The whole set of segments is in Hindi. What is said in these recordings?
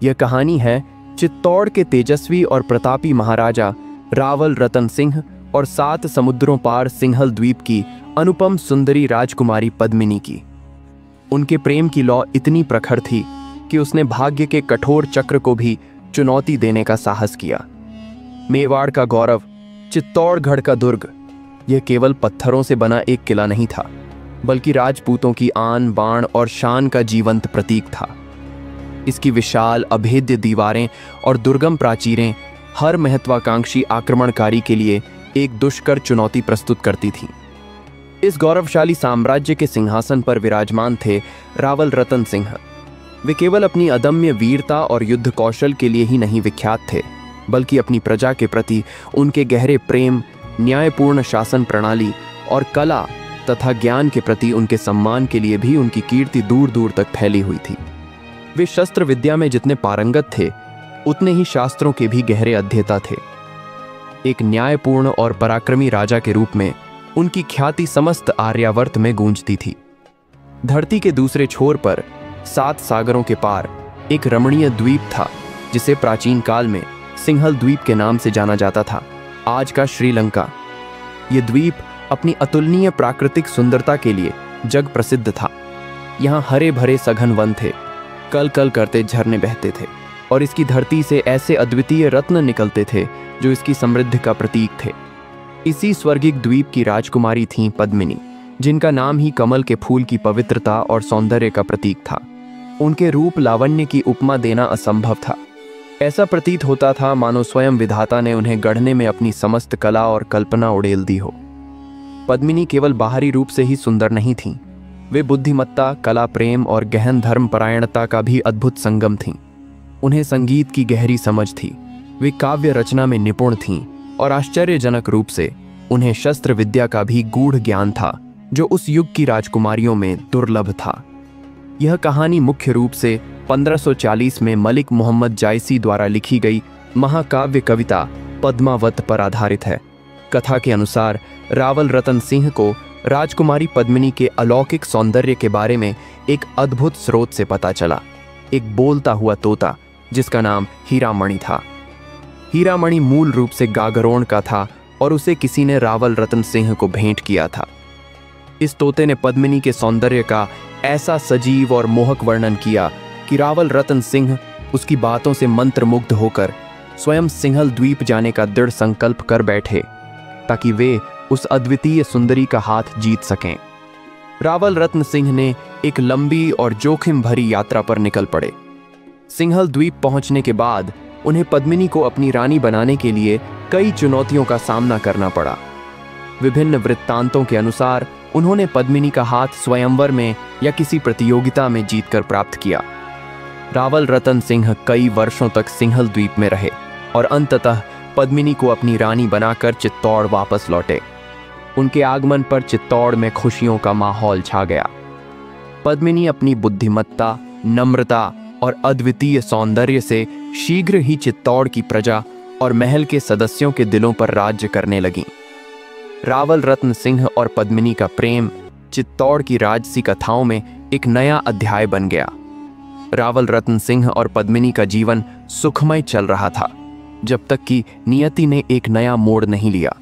यह कहानी है चित्तौड़ के तेजस्वी और प्रतापी महाराजा रावल रतन सिंह और 7 समुद्रों पार सिंहल द्वीप की अनुपम सुंदरी राजकुमारी पद्मिनी की। उनके प्रेम की लौ इतनी प्रखर थी कि उसने भाग्य के कठोर चक्र को भी चुनौती देने का साहस किया। मेवाड़ का गौरव, चित्तौड़गढ़ का दुर्ग, यह केवल पत्थरों से बना एक किला नहीं था, बल्कि राजपूतों की आन बाण और शान का जीवंत प्रतीक था। इसकी विशाल अभेद्य दीवारें और दुर्गम प्राचीरें हर महत्वाकांक्षी आक्रमणकारी के लिए एक दुष्कर चुनौती प्रस्तुत करती थीं। इस गौरवशाली साम्राज्य के सिंहासन पर विराजमान थे रावल रतन सिंह। वे केवल अपनी अदम्य वीरता और युद्ध कौशल के लिए ही नहीं विख्यात थे, बल्कि अपनी प्रजा के प्रति उनके गहरे प्रेम, न्यायपूर्ण शासन प्रणाली और कला तथा ज्ञान के प्रति उनके सम्मान के लिए भी उनकी कीर्ति दूर दूर तक फैली हुई थी। वे शस्त्र विद्या में जितने पारंगत थे, उतने ही शास्त्रों के भी गहरे अध्येता थे। एक न्यायपूर्ण और पराक्रमी राजा के रूप में उनकी ख्याति समस्त आर्यावर्त में गूंजती थी। धरती के दूसरे छोर पर 7 सागरों के पार एक रमणीय द्वीप था, जिसे प्राचीन काल में सिंहल द्वीप के नाम से जाना जाता था, आज का श्रीलंका। यह द्वीप अपनी अतुलनीय प्राकृतिक सुंदरता के लिए जग प्रसिद्ध था। यहाँ हरे भरे सघन वन थे, कल कल करते झरने बहते थे और इसकी धरती से ऐसे अद्वितीय रत्न निकलते थे जो इसकी समृद्धि का प्रतीक थे। इसी स्वर्गिक द्वीप की राजकुमारी थीं पद्मिनी, जिनका नाम ही कमल के फूल की पवित्रता और सौंदर्य का प्रतीक था। उनके रूप लावण्य की उपमा देना असंभव था। ऐसा प्रतीत होता था मानो स्वयं विधाता ने उन्हें गढ़ने में अपनी समस्त कला और कल्पना उड़ेल दी हो। पद्मिनी केवल बाहरी रूप से ही सुंदर नहीं थीं, वे बुद्धिमत्ता, कला प्रेम और गहन धर्म परायणता का भी अद्भुत संगम थीं। उन्हें संगीत की गहरी समझ थी, वे काव्य रचना में निपुण थीं और आश्चर्यजनक रूप से उन्हें शस्त्र विद्या का भी गूढ़ ज्ञान था, जो उस युग की राजकुमारियों में दुर्लभ था। यह कहानी मुख्य रूप से 1540 में मलिक मोहम्मद जायसी द्वारा लिखी गई महाकाव्य कविता पद्मावत पर आधारित है। कथा के अनुसार रावल रतन सिंह को राजकुमारी पद्मिनी के अलौकिक सौंदर्य के बारे में एक अद्भुत स्रोत से पता चला। एक बोलता हुआ तोता जिसका नाम हीरामणि था। हीरामणि मूल रूप से गागरोण का था और उसे किसी ने रावल रतन सिंह को भेंट किया था। इस तोते ने पद्मिनी के सौंदर्य का ऐसा सजीव और मोहक वर्णन किया कि रावल रतन सिंह उसकी बातों से मंत्रमुग्ध होकर स्वयं सिंहल द्वीप जाने का दृढ़ संकल्प कर बैठे, ताकि वे उस अद्वितीय सुंदरी का हाथ जीत सकें। रावल रत्न सिंह ने एक लंबी और जोखिम भरी यात्रा पर निकल पड़े। सिंहल द्वीप पहुंचने के बाद उन्हें पद्मिनी को अपनी रानी बनाने के लिए कई चुनौतियों का सामना करना पड़ा। विभिन्न वृत्तांतों के अनुसार उन्होंने पद्मिनी का हाथ स्वयंवर में या किसी प्रतियोगिता में जीतकर प्राप्त किया। रावल रतन सिंह कई वर्षों तक सिंहल द्वीप में रहे और अंततः पद्मिनी को अपनी रानी बनाकर चित्तौड़ वापस लौटे। उनके आगमन पर चित्तौड़ में खुशियों का माहौल छा गया। पद्मिनी अपनी बुद्धिमत्ता, नम्रता और अद्वितीय सौंदर्य से शीघ्र ही चित्तौड़ की प्रजा और महल के सदस्यों के दिलों पर राज्य करने लगी। रावल रत्न सिंह और पद्मिनी का प्रेम चित्तौड़ की राजसी कथाओं में एक नया अध्याय बन गया। रावल रत्न सिंह और पद्मिनी का जीवन सुखमय चल रहा था, जब तक कि नियति ने एक नया मोड़ नहीं लिया।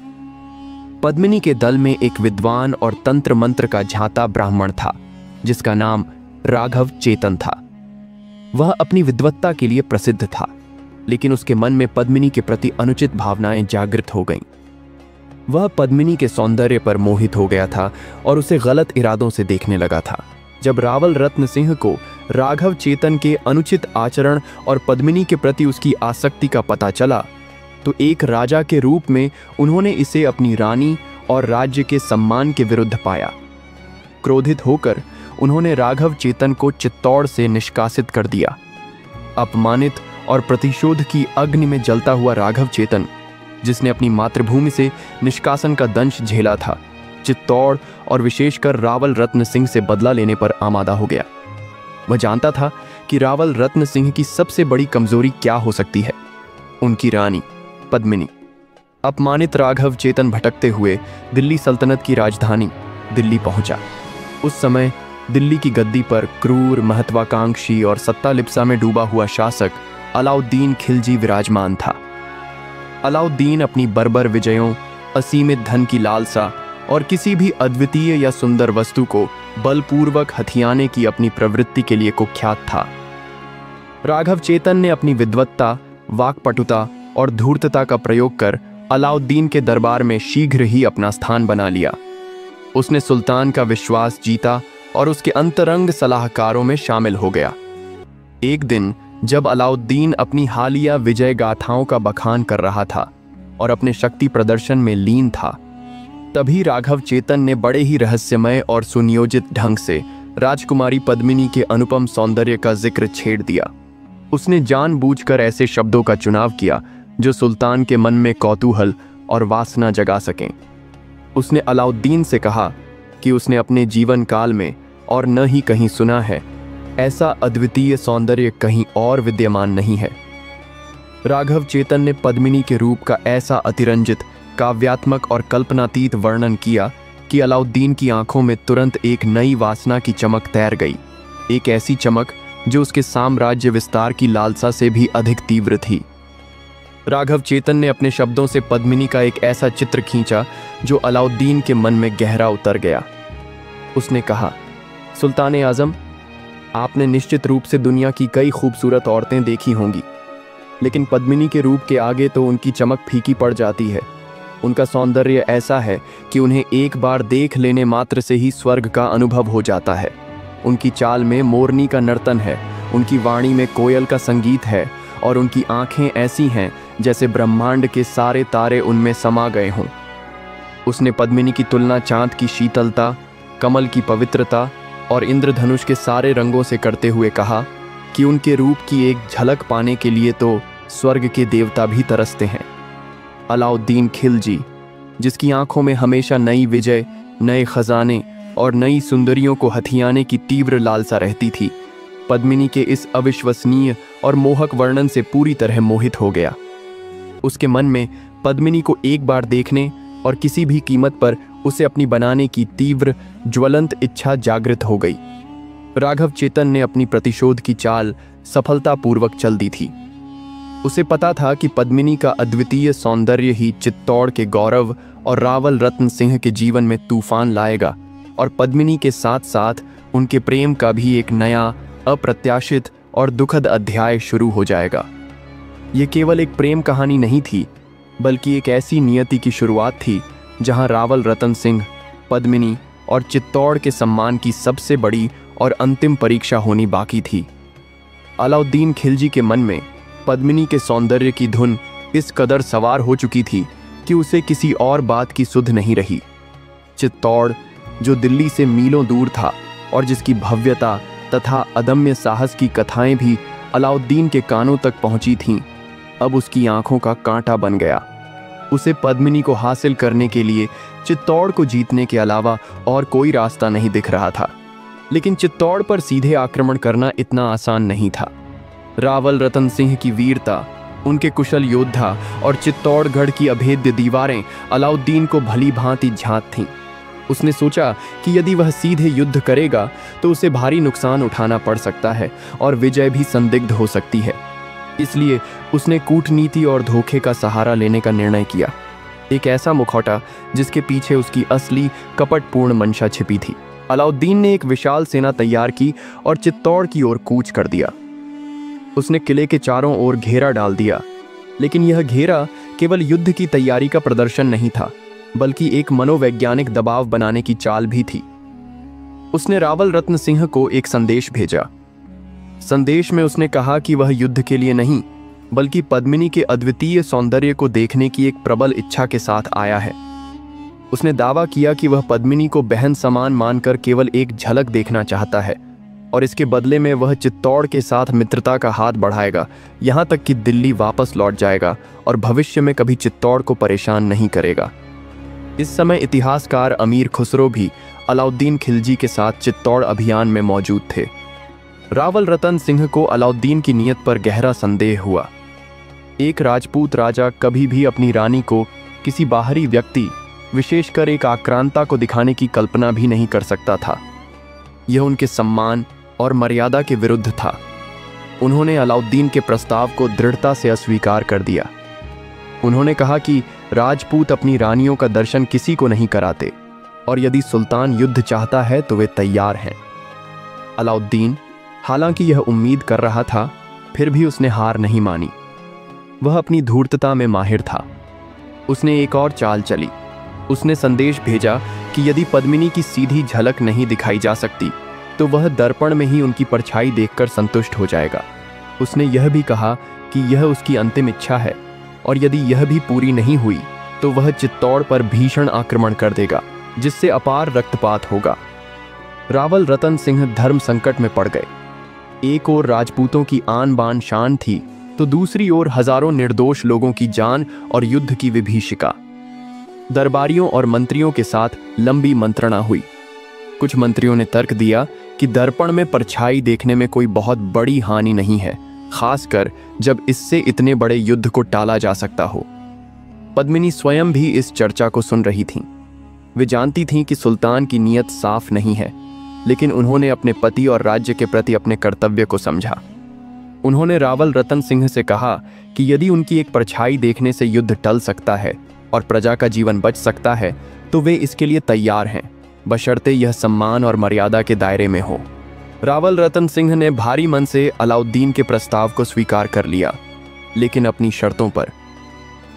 पद्मिनी के दल में एक विद्वान और तंत्र मंत्र का झांता ब्राह्मण था, जिसका नाम राघव चेतन था। वह अपनी विद्वत्ता के लिए प्रसिद्ध था, लेकिन उसके मन में पद्मिनी के प्रति अनुचित भावनाएं जागृत हो गईं। वह पद्मिनी के सौंदर्य पर मोहित हो गया था और उसे गलत इरादों से देखने लगा था। जब रावल रत्न सिंह को राघव चेतन के अनुचित आचरण और पद्मिनी के प्रति उसकी आसक्ति का पता चला, तो एक राजा के रूप में उन्होंने इसे अपनी रानी और राज्य के सम्मान के विरुद्ध पाया। क्रोधित होकर उन्होंने राघव चेतन को चित्तौड़ से निष्कासित कर दिया। अपमानित और प्रतिशोध की अग्नि में जलता हुआ राघव चेतन, जिसने अपनी मातृभूमि से निष्कासन का दंश झेला था, चित्तौड़ और विशेषकर रावल रत्न सिंह से बदला लेने पर आमादा हो गया। वह जानता था कि रावल रत्न सिंह की सबसे बड़ी कमजोरी क्या हो सकती है, उनकी रानी पद्मिनी। अपमानित राघव चेतन भटकते हुए दिल्ली सल्तनत की राजधानी दिल्ली पहुंचा। उस समय दिल्ली की गद्दी पर क्रूर, महत्वाकांक्षी और सत्ता लिप्सा में डूबा हुआ शासक अलाउद्दीन खिलजी विराजमान था। अलाउद्दीन अपनी बर्बर विजयों, असीमित धन की लालसा और किसी भी अद्वितीय या सुंदर वस्तु को बलपूर्वक हथियाने की अपनी प्रवृत्ति के लिए कुख्यात था। राघव चेतन ने अपनी विद्वत्ता, वाक्पटुता और धूर्तता का प्रयोग कर अलाउद्दीन के दरबार में शीघ्र ही अपना स्थान बना लिया। उसने सुल्तान का विश्वास जीता और उसके अंतरंग सलाहकारों में शामिल हो गया। एक दिन जब अलाउद्दीन अपनी हालिया विजय गाथाओं का बखान कर रहा था और अपने शक्ति प्रदर्शन में लीन था, तभी राघव चेतन ने बड़े ही रहस्यमय और सुनियोजित ढंग से राजकुमारी पद्मिनी के अनुपम सौंदर्य का जिक्र छेड़ दिया। उसने जानबूझकर ऐसे शब्दों का चुनाव किया जो सुल्तान के मन में कौतूहल और वासना जगा सकें। उसने अलाउद्दीन से कहा कि उसने अपने जीवन काल में और न ही कहीं सुना है, ऐसा अद्वितीय सौंदर्य कहीं और विद्यमान नहीं है। राघव चेतन ने पद्मिनी के रूप का ऐसा अतिरंजित, काव्यात्मक और कल्पनातीत वर्णन किया कि अलाउद्दीन की आंखों में तुरंत एक नई वासना की चमक तैर गई, एक ऐसी चमक जो उसके साम्राज्य विस्तार की लालसा से भी अधिक तीव्र थी। राघव चेतन ने अपने शब्दों से पद्मिनी का एक ऐसा चित्र खींचा जो अलाउद्दीन के मन में गहरा उतर गया। उसने कहा, सुल्तान आजम, आपने निश्चित रूप से दुनिया की कई खूबसूरत औरतें देखी होंगी, लेकिन पद्मिनी के रूप के आगे तो उनकी चमक फीकी पड़ जाती है। उनका सौंदर्य ऐसा है कि उन्हें एक बार देख लेने मात्र से ही स्वर्ग का अनुभव हो जाता है। उनकी चाल में मोरनी का नर्तन है, उनकी वाणी में कोयल का संगीत है और उनकी आंखें ऐसी हैं जैसे ब्रह्मांड के सारे तारे उनमें समा गए हों। उसने पद्मिनी की तुलना चांद की शीतलता, कमल की पवित्रता और इंद्रधनुष के सारे रंगों से करते हुए कहा कि उनके रूप की एक झलक पाने के लिए तो स्वर्ग के देवता भी तरसते हैं। अलाउद्दीन खिलजी, जिसकी आंखों में हमेशा नई विजय, नए खजाने और नई सुंदरियों को हथियाने की तीव्र लालसा रहती थी, पद्मिनी के इस अविश्वसनीय और मोहक वर्णन से पूरी तरह मोहित हो गया। उसके मन में पद्मिनी को एक बार देखने और किसी भी कीमत पर उसे अपनी बनाने की तीव्र, ज्वलंत इच्छा जागृत हो गई। राघव चेतन ने अपनी प्रतिशोध की चाल सफलतापूर्वक चल दी थी। उसे पता था कि पद्मिनी का अद्वितीय सौंदर्य ही चित्तौड़ के गौरव और रावल रत्न सिंह के जीवन में तूफान लाएगा और पद्मिनी के साथ साथ उनके प्रेम का भी एक नया, अप्रत्याशित और दुखद अध्याय शुरू हो जाएगा। ये केवल एक प्रेम कहानी नहीं थी, बल्कि एक ऐसी नियति की शुरुआत थी जहां रावल रतन सिंह, पद्मिनी और चित्तौड़ के सम्मान की सबसे बड़ी और अंतिम परीक्षा होनी बाकी थी। अलाउद्दीन खिलजी के मन में पद्मिनी के सौंदर्य की धुन इस कदर सवार हो चुकी थी कि उसे किसी और बात की सुध नहीं रही। चित्तौड़, जो दिल्ली से मीलों दूर था और जिसकी भव्यता तथा अदम्य साहस की कथाएं भी अलाउद्दीन के कानों तक पहुंची थीं, अब उसकी आंखों का कांटा बन गया। उसे पद्मिनी को हासिल करने के लिए चित्तौड़ को जीतने के अलावा और कोई रास्ता नहीं दिख रहा था। लेकिन चित्तौड़ पर सीधे आक्रमण करना इतना आसान नहीं था। रावल रतन सिंह की वीरता, उनके कुशल योद्धा और चित्तौड़गढ़ की अभेद्य दीवारें अलाउद्दीन को भली भांति झांक थीं। उसने सोचा कि यदि वह सीधे युद्ध करेगा तो उसे भारी नुकसान उठाना पड़ सकता है और विजय भी संदिग्ध हो सकती है। इसलिए उसने कूटनीति और धोखे का सहारा लेने का निर्णय किया, एक ऐसा मुखौटा जिसके पीछे उसकी असली कपटपूर्ण मंशा छिपी थी। अलाउद्दीन ने एक विशाल सेना तैयार की और चित्तौड़ की ओर कूच कर दिया। उसने किले के चारों ओर घेरा डाल दिया, लेकिन यह घेरा केवल युद्ध की तैयारी का प्रदर्शन नहीं था, बल्कि एक मनोवैज्ञानिक दबाव बनाने की चाल भी थी। उसने रावल रत्न सिंह को एक संदेश भेजा। संदेश में उसने कहा कि वह युद्ध के लिए नहीं, बल्कि पद्मिनी के अद्वितीय सौंदर्य को देखने की एक प्रबल इच्छा के साथ आया है। उसने दावा किया कि वह पद्मिनी को बहन समान मानकर केवल एक झलक देखना चाहता है और इसके बदले में वह चित्तौड़ के साथ मित्रता का हाथ बढ़ाएगा, यहाँ तक कि दिल्ली वापस लौट जाएगा और भविष्य में कभी चित्तौड़ को परेशान नहीं करेगा। इस समय इतिहासकार अमीर खुसरो भी अलाउद्दीन खिलजी के साथ चित्तौड़ अभियान में मौजूद थे। रावल रतन सिंह को अलाउद्दीन की नीयत पर गहरा संदेह हुआ। एक राजपूत राजा कभी भी अपनी रानी को किसी बाहरी व्यक्ति, विशेषकर एक आक्रांता को दिखाने की कल्पना भी नहीं कर सकता था। यह उनके सम्मान और मर्यादा के विरुद्ध था। उन्होंने अलाउद्दीन के प्रस्ताव को दृढ़ता से अस्वीकार कर दिया। उन्होंने कहा कि राजपूत अपनी रानियों का दर्शन किसी को नहीं कराते और यदि सुल्तान युद्ध चाहता है तो वे तैयार हैं। अलाउद्दीन हालांकि यह उम्मीद कर रहा था, फिर भी उसने हार नहीं मानी। वह अपनी धूर्तता में माहिर था। उसने एक और चाल चली। उसने संदेश भेजा कि यदि पद्मिनी की सीधी झलक नहीं दिखाई जा सकती तो वह दर्पण में ही उनकी परछाई देखकर संतुष्ट हो जाएगा। उसने यह भी कहा कि यह उसकी अंतिम इच्छा है और यदि यह भी पूरी नहीं हुई तो वह चित्तौड़ पर भीषण आक्रमण कर देगा, जिससे अपार रक्तपात होगा। रावल रतन सिंह धर्म संकट में पड़ गए। एक ओर राजपूतों की आन बान शान थी तो दूसरी ओर हजारों निर्दोष लोगों की जान और युद्ध की विभीषिका। दरबारियों और मंत्रियों के साथ लंबी मंत्रणा हुई। कुछ मंत्रियों ने तर्क दिया कि दर्पण में परछाई देखने में कोई बहुत बड़ी हानि नहीं है, खासकर जब इससे इतने बड़े युद्ध को टाला जा सकता हो। पद्मिनी स्वयं भी इस चर्चा को सुन रही थीं। वे जानती थीं कि सुल्तान की नीयत साफ नहीं है, लेकिन उन्होंने अपने पति और राज्य के प्रति अपने कर्तव्य को समझा। उन्होंने रावल रतन सिंह से कहा कि यदि उनकी एक परछाई देखने से युद्ध टल सकता है और प्रजा का जीवन बच सकता है तो वे इसके लिए तैयार हैं, बशर्ते यह सम्मान और मर्यादा के दायरे में हो। रावल रतन सिंह ने भारी मन से अलाउद्दीन के प्रस्ताव को स्वीकार कर लिया, लेकिन अपनी शर्तों पर।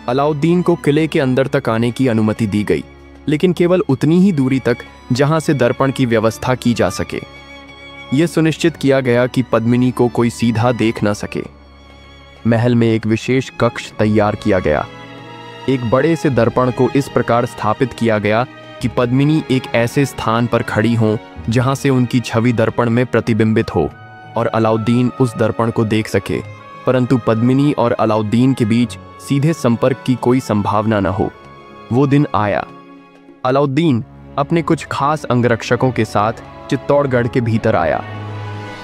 अलाउद्दीन को किले के अंदर तक आने की अनुमति दी गई, लेकिन केवल उतनी ही दूरी तक जहां से दर्पण की व्यवस्था की जा सके। यह सुनिश्चित किया गया कि पद्मिनी को कोई सीधा देख न सके। महल में एक विशेष कक्ष तैयार किया गया। एक बड़े से दर्पण को इस प्रकार स्थापित किया गया कि पद्मिनी एक ऐसे स्थान पर खड़ी हो जहां से उनकी छवि दर्पण में प्रतिबिंबित हो और अलाउद्दीन उस दर्पण को देख सके, परंतु पद्मिनी और अलाउद्दीन के बीच सीधे संपर्क की कोई संभावना न हो। वो दिन आया। अलाउद्दीन अपने कुछ खास अंगरक्षकों के साथ चित्तौड़गढ़ के भीतर आया।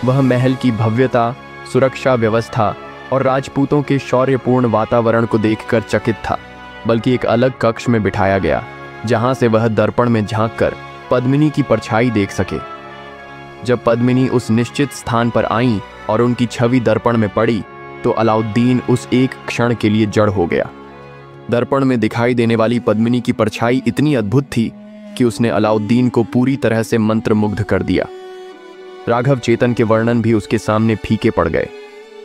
वह महल की भव्यता, सुरक्षा व्यवस्था और राजपूतों के शौर्यपूर्ण वातावरण को देखकर चकित था, बल्कि एक अलग कक्ष में बिठाया गया जहां से वह दर्पण में झांककर पद्मिनी की परछाई देख सके। जब पद्मिनी उस निश्चित स्थान पर आईं और उनकी छवि दर्पण में पड़ी तो अलाउद्दीन उस एक क्षण के लिए जड़ हो गया। दर्पण में दिखाई देने वाली पद्मिनी की परछाई इतनी अद्भुत थी कि उसने अलाउद्दीन को पूरी तरह से मंत्रमुग्ध कर दिया। राघव चेतन के वर्णन भी उसके सामने फीके पड़ गए।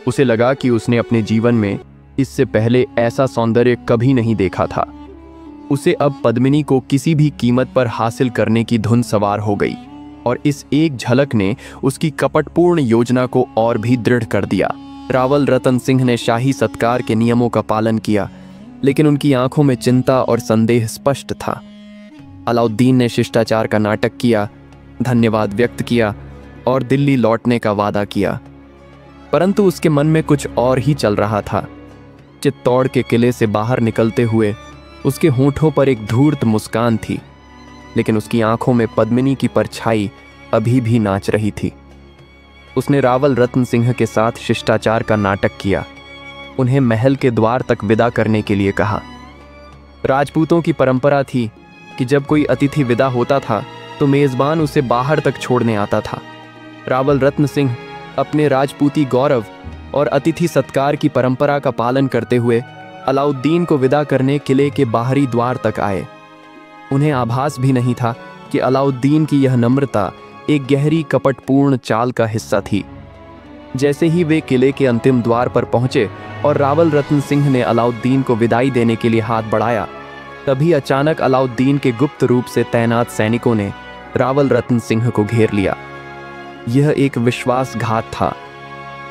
उसे लगा कि उसने अपने जीवन में इससे पहले ऐसा सौंदर्य कभी नहीं देखा था। उसे अब पद्मिनी को किसी भी कीमत पर हासिल करने की धुन सवार हो गई और इस एक झलक ने उसकी कपटपूर्ण योजना को और भी दृढ़ कर दिया। रावल रतन सिंह ने शाही सत्कार के नियमों का पालन किया, लेकिन उनकी आंखों में चिंता और संदेह स्पष्ट था। अलाउद्दीन ने शिष्टाचार का नाटक किया, धन्यवाद व्यक्त किया और दिल्ली लौटने का वादा किया, परंतु उसके मन में कुछ और ही चल रहा था। चित्तौड़ के किले से बाहर निकलते हुए उसके होंठों पर एक धूर्त मुस्कान थी, लेकिन उसकी आंखों में पद्मिनी की परछाई अभी भी नाच रही थी। उसने रावल रतन सिंह के साथ शिष्टाचार का नाटक किया, उन्हें महल के द्वार तक विदा करने के लिए कहा। राजपूतों की परंपरा थी कि जब कोई अतिथि विदा होता था तो मेजबान उसे बाहर तक छोड़ने आता था। रावल रतन सिंह अपने राजपूती गौरव और अतिथि सत्कार की परंपरा का पालन करते हुए अलाउद्दीन को विदा करने किले के बाहरी द्वार तक आए। उन्हें आभास भी नहीं था कि अलाउद्दीन की यह नम्रता एक गहरी कपटपूर्ण चाल का हिस्सा थी। जैसे ही वे किले के अंतिम द्वार पर पहुंचे और रावल रतन सिंह ने अलाउद्दीन को विदाई देने के लिए हाथ बढ़ाया, तभी अचानक अलाउद्दीन के गुप्त रूप से तैनात सैनिकों ने रावल रतन सिंह को घेर लिया। यह एक विश्वासघात था।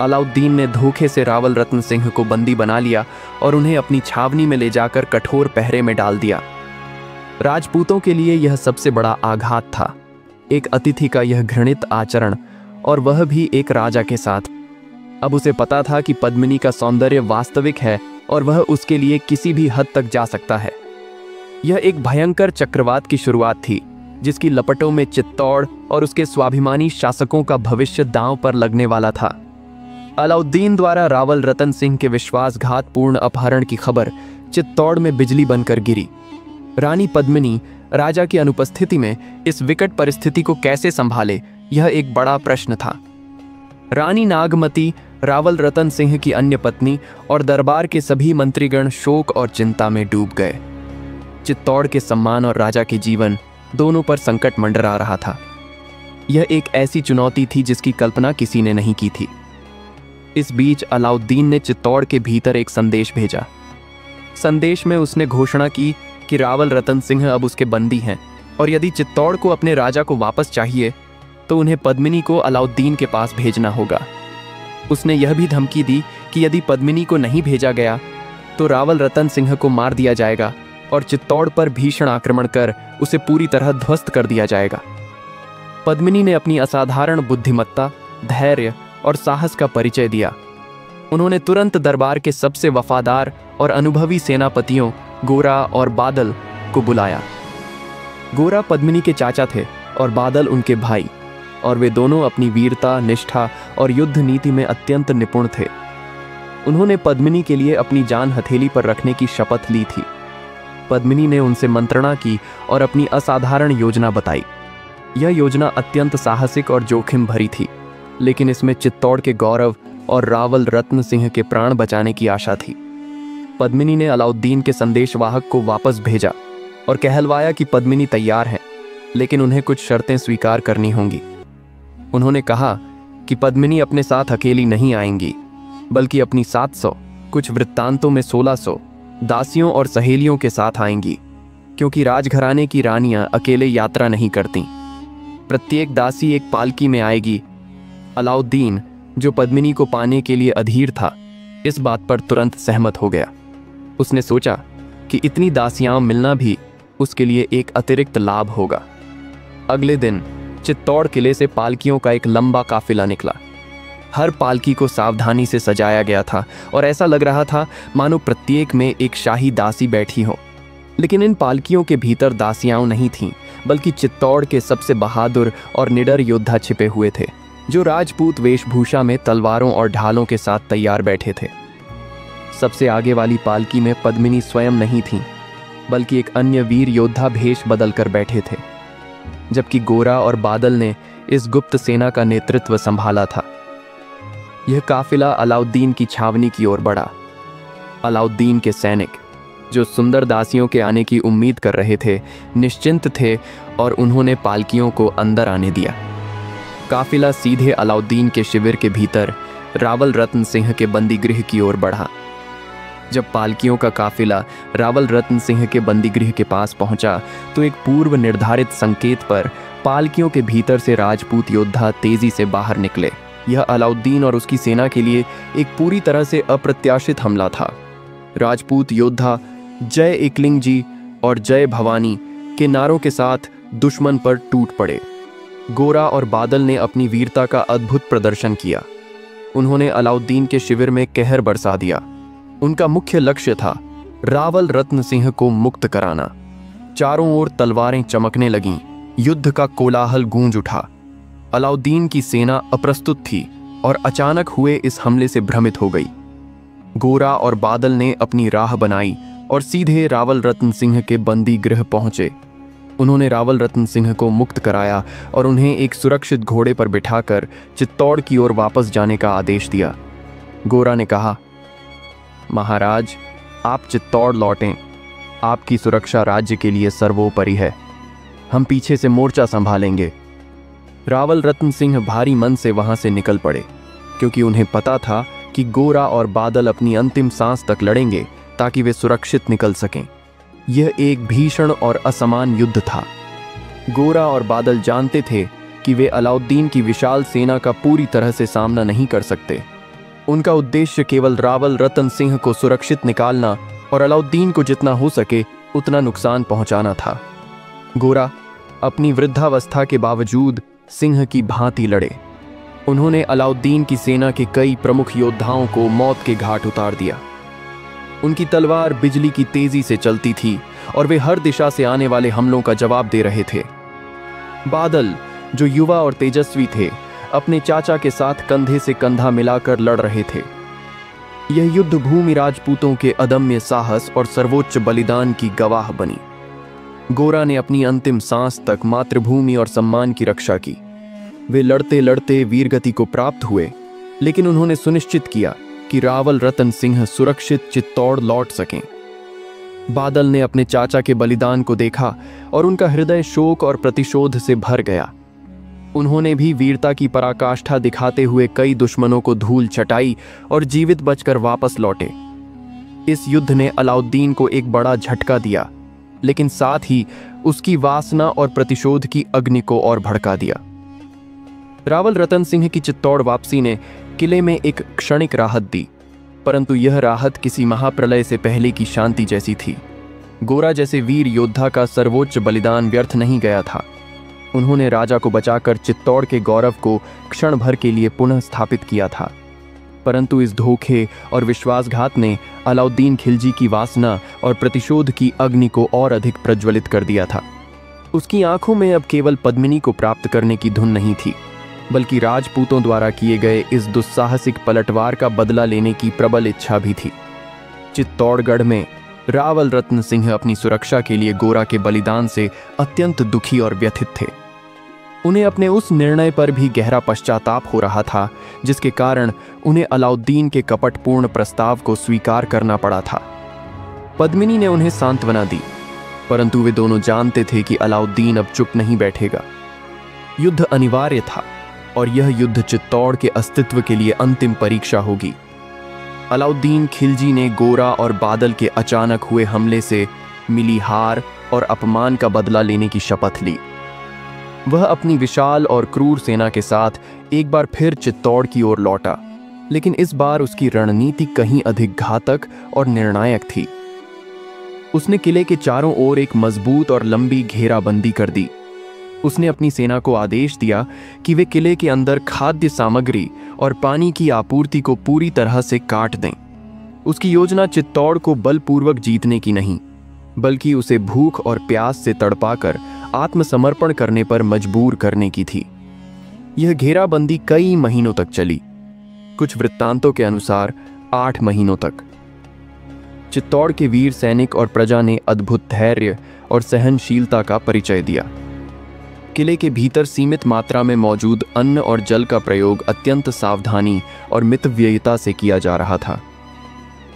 अलाउद्दीन ने धोखे से रावल रतन सिंह को बंदी बना लिया और उन्हें अपनी छावनी में ले जाकर कठोर पहरे में डाल दिया। राजपूतों के लिए यह सबसे बड़ा आघात था, एक अतिथि का यह घृणित आचरण, और वह भी एक राजा के साथ। अब उसे पता था कि पद्मिनी का सौंदर्य वास्तविक है और वह उसके लिए किसी भी हद तक जा सकता है। यह एक भयंकर चक्रवात की शुरुआत थी, जिसकी लपटों में चित्तौड़ और उसके स्वाभिमानी शासकों का भविष्य दांव पर लगने वाला था। अलाउद्दीन द्वारा रावल रतन सिंह के विश्वासघातपूर्ण अपहरण की खबर चित्तौड़ में बिजली बनकर गिरी। रानी पद्मिनी राजा की अनुपस्थिति में इस विकट परिस्थिति को कैसे संभाले, यह एक बड़ा प्रश्न था। रानी नागमती रावल रतन सिंह की अन्य पत्नी और दरबार के सभी मंत्रीगण शोक और चिंता में डूब गए। चित्तौड़ के सम्मान और राजा के जीवन दोनों पर संकट मंडरा रहा था। यह एक ऐसी चुनौती थी जिसकी कल्पना किसी ने नहीं की थी। इस बीच अलाउद्दीन ने चित्तौड़ के भीतर एक संदेश भेजा। संदेश में उसने घोषणा की कि रावल रतन सिंह अब उसके बंदी हैं और यदि चित्तौड़ को अपने राजा को वापस चाहिए तो उन्हें पद्मिनी को अलाउद्दीन के पास भेजना होगा। उसने यह भी धमकी दी कि यदि पद्मिनी को नहीं भेजा गया तो रावल रतन सिंह को मार दिया जाएगा और चित्तौड़ पर भीषण आक्रमण कर उसे पूरी तरह ध्वस्त कर दिया जाएगा। पद्मिनी ने अपनी असाधारण बुद्धिमत्ता, धैर्य और साहस का परिचय दिया। उन्होंने तुरंत दरबार के सबसे वफादार और अनुभवी सेनापतियों गोरा और बादल को बुलाया। गोरा पद्मिनी के चाचा थे और बादल उनके भाई, और वे दोनों अपनी वीरता, निष्ठा और युद्ध नीति में अत्यंत निपुण थे। उन्होंने पद्मिनी के लिए अपनी जान हथेली पर रखने की शपथ ली थी। पद्मिनी ने उनसे मंत्रणा की और अपनी असाधारण योजना बताई। यह योजना अत्यंत साहसिक और जोखिम भरी थी, लेकिन इसमें चित्तौड़ के गौरव और रावल रत्न सिंह के प्राण बचाने की आशा थी। पद्मिनी ने अलाउद्दीन के संदेशवाहक को वापस भेजा और कहलवाया कि पद्मिनी तैयार है, लेकिन उन्हें कुछ शर्तें स्वीकार करनी होंगी। उन्होंने कहा कि पद्मिनी अपने साथ अकेली नहीं आएंगी, बल्कि अपनी 700, कुछ वृत्तांतों में 1600 दासियों और सहेलियों के साथ आएंगी, क्योंकि राजघराने की रानियां अकेले यात्रा नहीं करती। प्रत्येक दासी एक पालकी में आएगी। अलाउद्दीन, जो पद्मिनी को पाने के लिए अधीर था, इस बात पर तुरंत सहमत हो गया। उसने सोचा कि इतनी दासियां मिलना भी उसके लिए एक अतिरिक्त लाभ होगा। अगले दिन चित्तौड़ किले से पालकियों का एक लंबा काफिला निकला। हर पालकी को सावधानी से सजाया गया था और ऐसा लग रहा था मानो प्रत्येक में एक शाही दासी बैठी हो। लेकिन इन पालकियों के भीतर दासियां नहीं थीं, बल्कि चित्तौड़ के सबसे बहादुर और निडर योद्धा छिपे हुए थे, जो राजपूत वेशभूषा में तलवारों और ढालों के साथ तैयार बैठे थे। सबसे आगे वाली पालकी में पद्मिनी स्वयं नहीं थी, बल्कि एक अन्य वीर योद्धा भेष बदल कर बैठे थे, जबकि गोरा और बादल ने इस गुप्त सेना का नेतृत्व संभाला था। यह काफिला अलाउद्दीन की छावनी की ओर बढ़ा। अलाउद्दीन के सैनिक, जो सुंदर दासियों के आने की उम्मीद कर रहे थे, निश्चिंत थे और उन्होंने पालकियों को अंदर आने दिया। काफिला सीधे अलाउद्दीन के शिविर के भीतर रावल रत्न सिंह के बंदी गृह की ओर बढ़ा। जब पालकियों का काफिला रावल रत्न सिंह के बंदी गृह के पास पहुंचा तो एक पूर्व निर्धारित संकेत पर पालकियों के भीतर से राजपूत योद्धा तेजी से बाहर निकले। यह अलाउद्दीन और उसकी सेना के लिए एक पूरी तरह से अप्रत्याशित हमला था। राजपूत योद्धा जय एकलिंग जी और जय भवानी के नारों के साथ दुश्मन पर टूट पड़े। गोरा और बादल ने अपनी वीरता का अद्भुत प्रदर्शन किया। उन्होंने अलाउद्दीन के शिविर में कहर बरसा दिया। उनका मुख्य लक्ष्य था रावल रत्न सिंह को मुक्त कराना। चारों ओर तलवारें चमकने लगीं, युद्ध का कोलाहल गूंज उठा। अलाउद्दीन की सेना अप्रस्तुत थी और अचानक हुए इस हमले से भ्रमित हो गई। गोरा और बादल ने अपनी राह बनाई और सीधे रावल रत्न सिंह के बंदी गृह पहुंचे। उन्होंने रावल रत्न सिंह को मुक्त कराया और उन्हें एक सुरक्षित घोड़े पर बिठाकर चित्तौड़ की ओर वापस जाने का आदेश दिया। गोरा ने कहा, महाराज, आप चित्तौड़ लौटें। आपकी सुरक्षा राज्य के लिए सर्वोपरि है। हम पीछे से मोर्चा संभालेंगे। रावल रत्न सिंह भारी मन से वहां से निकल पड़े, क्योंकि उन्हें पता था कि गोरा और बादल अपनी अंतिम सांस तक लड़ेंगे ताकि वे सुरक्षित निकल सकें। यह एक भीषण और असमान युद्ध था। गोरा और बादल जानते थे कि वे अलाउद्दीन की विशाल सेना का पूरी तरह से सामना नहीं कर सकते। उनका उद्देश्य केवल रावल रतन सिंह को सुरक्षित निकालना और अलाउद्दीन को जितना हो सके उतना नुकसान पहुंचाना था। गोरा अपनी वृद्धावस्था के बावजूद सिंह की भांति लड़े। उन्होंने अलाउद्दीन की सेना के कई प्रमुख योद्धाओं को मौत के घाट उतार दिया। उनकी तलवार बिजली की तेजी से चलती थी और वे हर दिशा से आने वाले हमलों का जवाब दे रहे थे। बादल, जो युवा और तेजस्वी थे, अपने चाचा के साथ कंधे से कंधा मिलाकर लड़ रहे थे। यह युद्ध भूमि राजपूतों के अदम्य साहस और सर्वोच्च बलिदान की गवाह बनी। गोरा ने अपनी अंतिम सांस तक मातृभूमि और सम्मान की रक्षा की। वे लड़ते लड़ते वीरगति को प्राप्त हुए लेकिन उन्होंने सुनिश्चित किया कि रावल रतन सिंह सुरक्षित चित्तौड़ लौट सकें। बादल ने अपने चाचा के बलिदान को देखा और उनका हृदय शोक और प्रतिशोध से भर गया। उन्होंने भी वीरता की पराकाष्ठा दिखाते हुए कई दुश्मनों को धूल चटाई और जीवित बचकर वापस लौटे। इस युद्ध ने अलाउद्दीन को एक बड़ा झटका दिया, लेकिन साथ ही उसकी वासना और प्रतिशोध की अग्नि को और भड़का दिया। रावल रतन सिंह की चित्तौड़ वापसी ने किले में एक क्षणिक राहत दी, परंतु यह राहत किसी महाप्रलय से पहले की शांति जैसी थी। गोरा जैसे वीर योद्धा का सर्वोच्च बलिदान व्यर्थ नहीं गया था। उन्होंने राजा को बचाकर चित्तौड़ के गौरव को क्षण भर के लिए पुनः स्थापित किया था, परंतु इस धोखे और विश्वासघात ने अलाउद्दीन खिलजी की वासना और प्रतिशोध की अग्नि को और अधिक प्रज्वलित कर दिया था। उसकी आंखों में अब केवल पद्मिनी को प्राप्त करने की धुन नहीं थी, बल्कि राजपूतों द्वारा किए गए इस दुस्साहसिक पलटवार का बदला लेने की प्रबल इच्छा भी थी। चित्तौड़गढ़ में रावल रतन सिंह अपनी सुरक्षा के लिए गोरा के बलिदान से अत्यंत दुखी और व्यथित थे। उन्हें अपने उस निर्णय पर भी गहरा पश्चाताप हो रहा था, जिसके कारण उन्हें अलाउद्दीन के कपटपूर्ण प्रस्ताव को स्वीकार करना पड़ा था। पद्मिनी ने उन्हें सांत्वना दी, परंतु वे दोनों जानते थे कि अलाउद्दीन अब चुप नहीं बैठेगा। युद्ध अनिवार्य था और यह युद्ध चित्तौड़ के अस्तित्व के लिए अंतिम परीक्षा होगी। अलाउद्दीन खिलजी ने गोरा और बादल के अचानक हुए हमले से मिली हार और अपमान का बदला लेने की शपथ ली। वह अपनी विशाल और क्रूर सेना के साथ एक बार फिर चित्तौड़ की ओर लौटा, लेकिन इस बार उसकी रणनीति कहीं अधिक घातक और निर्णायक थी। उसने किले के चारों ओर एक मजबूत और लंबी घेराबंदी कर दी। उसने अपनी सेना को आदेश दिया कि वे किले के अंदर खाद्य सामग्री और पानी की आपूर्ति को पूरी तरह से काट दें। उसकी योजना चित्तौड़ को बलपूर्वक जीतने की नहीं, बल्कि उसे भूख और प्यास से तड़पाकर आत्मसमर्पण करने पर मजबूर करने की थी। यह घेराबंदी कई महीनों तक चली, कुछ वृत्तांतों के अनुसार 8 महीनों तक। चित्तौड़ के वीर सैनिक और प्रजा ने अद्भुत धैर्य और सहनशीलता का परिचय दिया। किले के भीतर सीमित मात्रा में मौजूद अन्न और जल का प्रयोग अत्यंत सावधानी और मितव्ययिता से किया जा रहा था।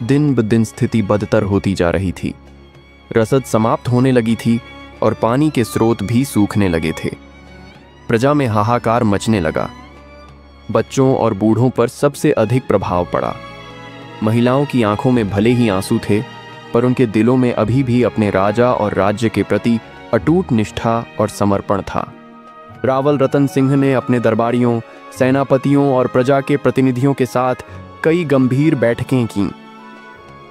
दिन ब दिन स्थिति बदतर होती जा रही थी। रसद समाप्त होने लगी थी और पानी के स्रोत भी सूखने लगे थे। प्रजा में हाहाकार मचने लगा। बच्चों और बूढ़ों पर सबसे अधिक प्रभाव पड़ा। महिलाओं की आंखों में भले ही आंसू थे, पर उनके दिलों में अभी भी अपने राजा और राज्य के प्रति अटूट निष्ठा और समर्पण था। रावल रतन सिंह ने अपने दरबारियों, सेनापतियों और प्रजा के प्रतिनिधियों के साथ कई गंभीर बैठकें कीं।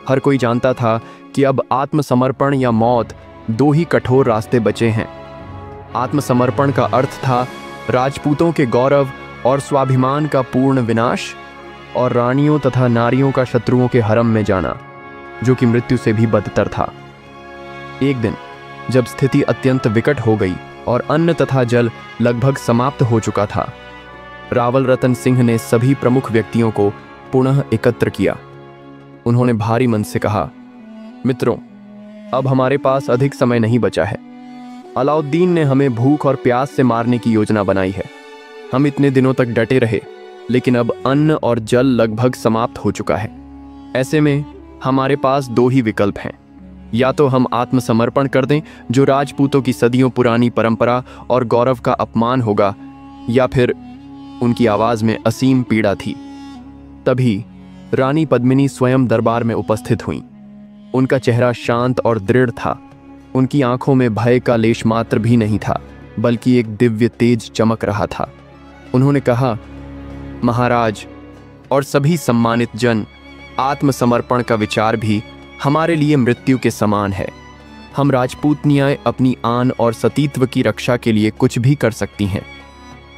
हर कोई जानता था कि अब आत्मसमर्पण या मौत, 2 ही कठोर रास्ते बचे हैं। आत्मसमर्पण का अर्थ था राजपूतों के गौरव और स्वाभिमान का पूर्ण विनाश, और रानियों तथा नारियों का शत्रुओं के हरम में जाना, जो कि मृत्यु से भी बदतर था। एक दिन जब स्थिति अत्यंत विकट हो गई और अन्न तथा जल लगभग समाप्त हो चुका था, रावल रतन सिंह ने सभी प्रमुख व्यक्तियों को पुनः एकत्र किया। उन्होंने भारी मन से कहा, मित्रों, अब हमारे पास अधिक समय नहीं बचा है। अलाउद्दीन ने हमें भूख और प्यास से मारने की योजना बनाई है। हम इतने दिनों तक डटे रहे, लेकिन अब अन्न और जल लगभग समाप्त हो चुका है। ऐसे में हमारे पास 2 ही विकल्प हैं। या तो हम आत्मसमर्पण कर दें, जो राजपूतों की सदियों पुरानी परंपरा और गौरव का अपमान होगा, या फिर उनकी आवाज में असीम पीड़ा थी। तभी रानी पद्मिनी स्वयं दरबार में उपस्थित हुईं। उनका चेहरा शांत और दृढ़ था। उनकी आंखों में भय का लेश मात्र भी नहीं था, बल्कि एक दिव्य तेज चमक रहा था। उन्होंने कहा, महाराज और सभी सम्मानित जन, आत्मसमर्पण का विचार भी हमारे लिए मृत्यु के समान है। हम राजपूतनियां अपनी आन और सतीत्व की रक्षा के लिए कुछ भी कर सकती हैं।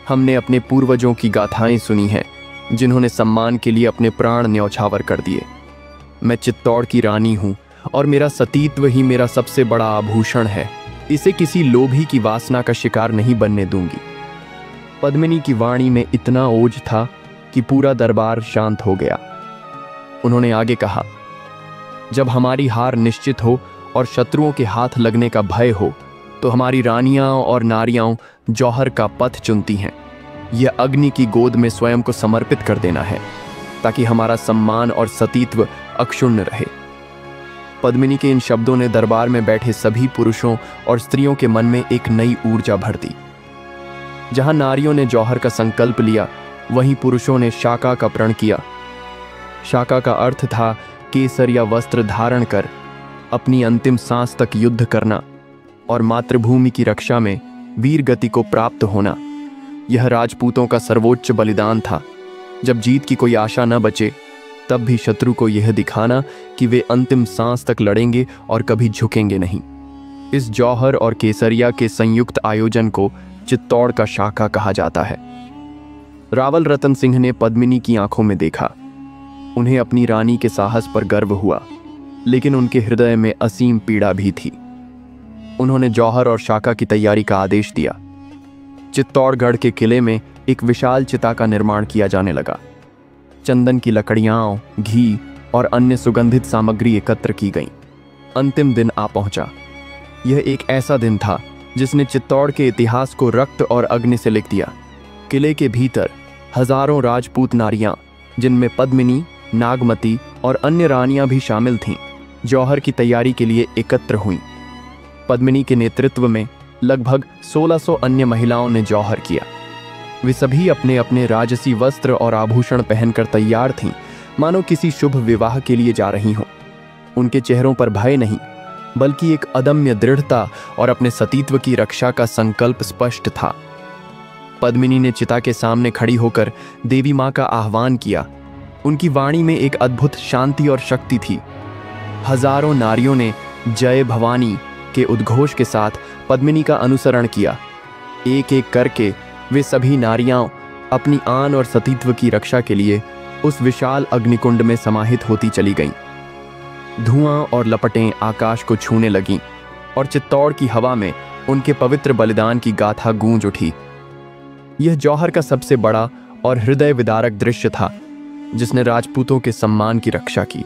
हमने अपने पूर्वजों की गाथाएं सुनी हैं, जिन्होंने सम्मान के लिए अपने प्राण न्यौछावर कर दिए। मैं चित्तौड़ की रानी हूं और मेरा सतीत्व ही मेरा सबसे बड़ा आभूषण है। इसे किसी लोभी की वासना का शिकार नहीं बनने दूंगी। पद्मिनी की वाणी में इतना ओज था कि पूरा दरबार शांत हो गया। उन्होंने आगे कहा, जब हमारी हार निश्चित हो और शत्रुओं के हाथ लगने का भय हो, तो हमारी रानियां और नारियां जौहर का पथ चुनती हैं। यह अग्नि की गोद में स्वयं को समर्पित कर देना है, ताकि हमारा सम्मान और सतीत्व अक्षुण्ण रहे। पद्मिनी के इन शब्दों ने दरबार में बैठे सभी पुरुषों और स्त्रियों के मन में एक नई ऊर्जा भर दी। जहां नारियों ने जौहर का संकल्प लिया, वहीं पुरुषों ने शाका का प्रण किया। शाका का अर्थ था केसर या वस्त्र धारण कर अपनी अंतिम सांस तक युद्ध करना और मातृभूमि की रक्षा में वीर गति को प्राप्त होना। यह राजपूतों का सर्वोच्च बलिदान था। जब जीत की कोई आशा न बचे, तब भी शत्रु को यह दिखाना कि वे अंतिम सांस तक लड़ेंगे और कभी झुकेंगे नहीं। इस जौहर और केसरिया के संयुक्त आयोजन को चित्तौड़ का शाका कहा जाता है। रावल रतन सिंह ने पद्मिनी की आंखों में देखा। उन्हें अपनी रानी के साहस पर गर्व हुआ, लेकिन उनके हृदय में असीम पीड़ा भी थी। उन्होंने जौहर और शाका की तैयारी का आदेश दिया। चित्तौड़गढ़ के किले में एक विशाल चिता का निर्माण किया जाने लगा। चंदन की लकड़ियां, घी और अन्य सुगंधित सामग्री एकत्र की गईं। अंतिम दिन आ पहुंचा। यह एक ऐसा दिन था जिसने चित्तौड़ के इतिहास को रक्त और अग्नि से लिख दिया। किले के भीतर हजारों राजपूत नारियां, जिनमें पद्मिनी, नागमती और अन्य रानियां भी शामिल थीं, जौहर की तैयारी के लिए एकत्र हुईं। पद्मिनी के नेतृत्व में लगभग 1600 अन्य महिलाओं ने जौहर किया। वे सभी अपने अपने राजसी वस्त्र और आभूषण पहनकर तैयार थीं, मानो किसी शुभ विवाह के लिए जा रही हों। उनके चेहरों पर भय नहीं, बल्कि एक अदम्य दृढ़ता और अपने सतीत्व की रक्षा का संकल्प स्पष्ट था। पद्मिनी ने चिता के सामने खड़ी होकर देवी मां का आह्वान किया। उनकी वाणी में एक अद्भुत शांति और शक्ति थी। हजारों नारियों ने जय भवानी के उद्घोष के साथ पद्मिनी का अनुसरण किया। एक एक करके वे सभी नारियां अपनी आन और सतीत्व की रक्षा के लिए उस विशाल अग्निकुंड में समाहित होती चली गईं। धुआं और लपटें आकाश को छूने लगीं और चित्तौड़ की हवा में उनके पवित्र बलिदान की गाथा गूंज उठी। यह जौहर का सबसे बड़ा और हृदय विदारक दृश्य था, जिसने राजपूतों के सम्मान की रक्षा की।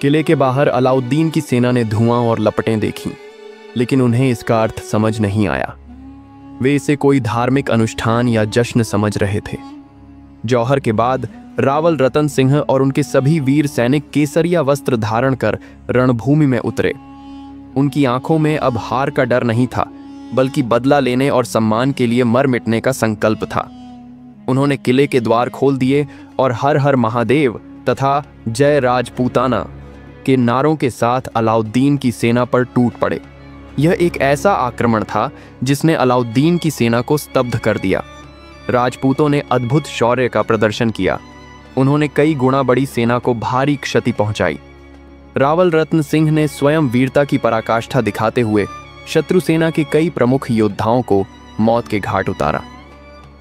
किले के बाहर अलाउद्दीन की सेना ने धुआं और लपटें देखीं, लेकिन उन्हें इसका अर्थ समझ नहीं आया। वे इसे कोई धार्मिक अनुष्ठान या जश्न समझ रहे थे। जौहर के बाद रावल रतन सिंह और उनके सभी वीर सैनिक केसरिया वस्त्र धारण कर रणभूमि में उतरे। उनकी आंखों में अब हार का डर नहीं था, बल्कि बदला लेने और सम्मान के लिए मर मिटने का संकल्प था। उन्होंने किले के द्वार खोल दिए और हर हर महादेव तथा जय राजपूताना के नारों के साथ अलाउद्दीन की सेना पर टूट पड़े। यह एक ऐसा आक्रमण था जिसने अलाउद्दीन की सेना को स्तब्ध कर दिया। राजपूतों ने अद्भुत शौर्य का प्रदर्शन किया। उन्होंने कई गुना बड़ी सेना को भारी क्षति पहुंचाई। रावल रतन सिंह ने स्वयं वीरता की पराकाष्ठा दिखाते हुए शत्रु सेना के कई प्रमुख योद्धाओं को मौत के घाट उतारा।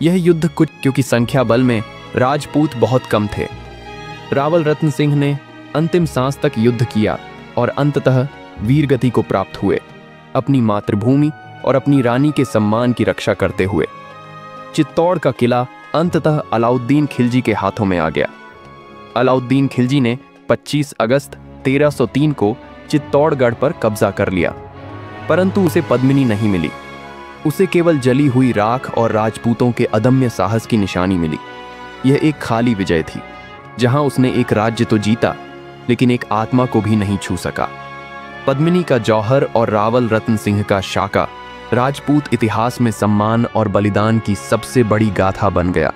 यह युद्ध कुछ क्योंकि संख्या बल में राजपूत बहुत कम थे। रावल रतन सिंह ने अंतिम सांस तक युद्ध किया और अंततः वीरगति को प्राप्त हुए, अपनी मातृभूमि और अपनी रानी के सम्मान की रक्षा करते हुए। चित्तौड़ का किला अंततः अलाउद्दीन खिलजी के हाथों में आ गया। अलाउद्दीन खिलजी ने 25 अगस्त 1303 को चित्तौड़गढ़ पर कब्जा कर लिया, परंतु उसे पद्मिनी नहीं मिली। उसे केवल जली हुई राख और राजपूतों के अदम्य साहस की निशानी मिली। यह एक खाली विजय थी, जहां उसने एक राज्य तो जीता, लेकिन एक आत्मा को भी नहीं छू सका। पद्मिनी का जौहर और रावल रतन सिंह का शाका राजपूत इतिहास में सम्मान और बलिदान की सबसे बड़ी गाथा बन गया।